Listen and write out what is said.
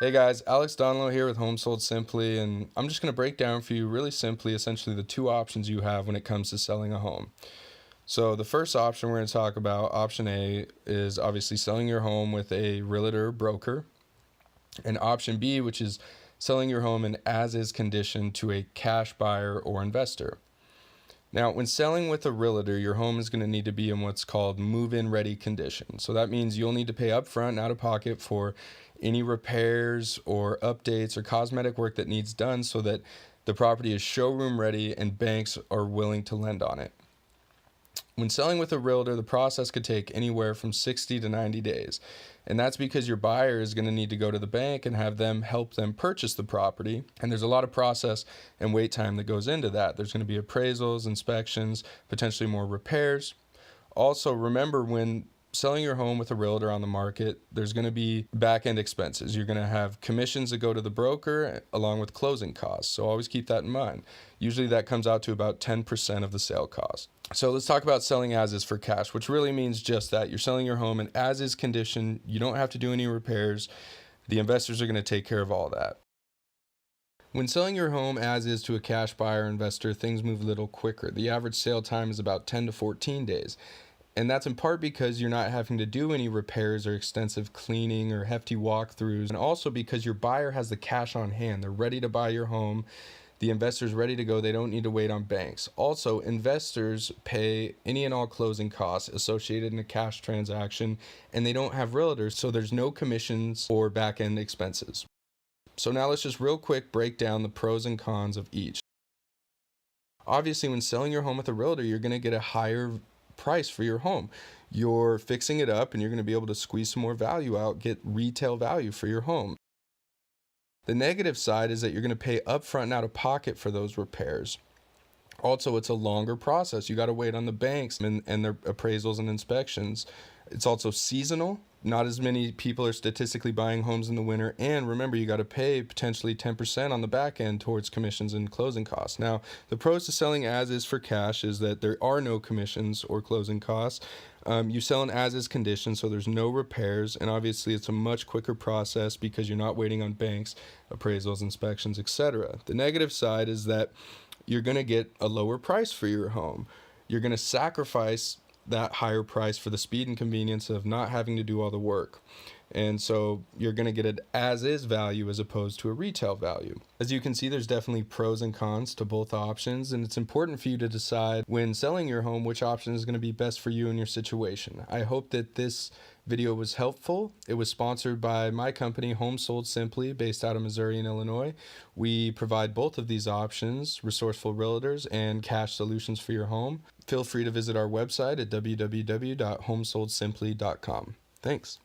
Hey guys, Alex Donlow here with Home Sold Simply, and I'm just going to break down for you really simply essentially the two options you have when it comes to selling a home. So the first option we're going to talk about, option A, is obviously selling your home with a realtor or broker, and option B, which is selling your home in as-is condition to a cash buyer or investor. Now, when selling with a realtor, your home is going to need to be in what's called move-in ready condition. So that means you'll need to pay upfront and out of pocket for any repairs or updates or cosmetic work that needs done so that the property is showroom ready and banks are willing to lend on it. When selling with a realtor, the process could take anywhere from 60 to 90 days. And that's because your buyer is going to need to go to the bank and have them help them purchase the property. And there's a lot of process and wait time that goes into that. There's going to be appraisals, inspections, potentially more repairs. Also, remember when selling your home with a realtor on the market, there's going to be back-end expenses. You're going to have commissions that go to the broker along with closing costs. So always keep that in mind. Usually that comes out to about 10% of the sale cost. So let's talk about selling as is for cash, which really means just that. You're selling your home in as is condition. You don't have to do any repairs. The investors are going to take care of all that. When selling your home as is to a cash buyer investor, things move a little quicker. The average sale time is about 10 to 14 days. And that's in part because you're not having to do any repairs or extensive cleaning or hefty walkthroughs, and also because your buyer has the cash on hand. They're ready to buy your home. The investor's ready to go. They don't need to wait on banks. Also, investors pay any and all closing costs associated in a cash transaction, and they don't have realtors, so there's no commissions or back-end expenses. So now let's just real quick break down the pros and cons of each. Obviously, when selling your home with a realtor, you're going to get a higher price for your home. You're fixing it up and you're going to be able to squeeze some more value out, get retail value for your home. The negative side is that you're going to pay upfront and out of pocket for those repairs. Also, it's a longer process. You got to wait on the banks and their appraisals and inspections. It's also seasonal. Not as many people are statistically buying homes in the winter. And remember, you got to pay potentially 10% on the back end towards commissions and closing costs. Now, the pros to selling as is for cash is that there are no commissions or closing costs. You sell in as is condition, so there's no repairs. And obviously, it's a much quicker process because you're not waiting on banks, appraisals, inspections, etc. The negative side is that you're going to get a lower price for your home. You're going to sacrifice that higher price for the speed and convenience of not having to do all the work. And so you're going to get an as-is value as opposed to a retail value. As you can see, there's definitely pros and cons to both options, and it's important for you to decide when selling your home which option is going to be best for you and your situation. I hope that this video was helpful. It was sponsored by my company, Home Sold Simply, based out of Missouri and Illinois. We provide both of these options, resourceful realtors and cash solutions for your home. Feel free to visit our website at www.homesoldsimply.com. Thanks.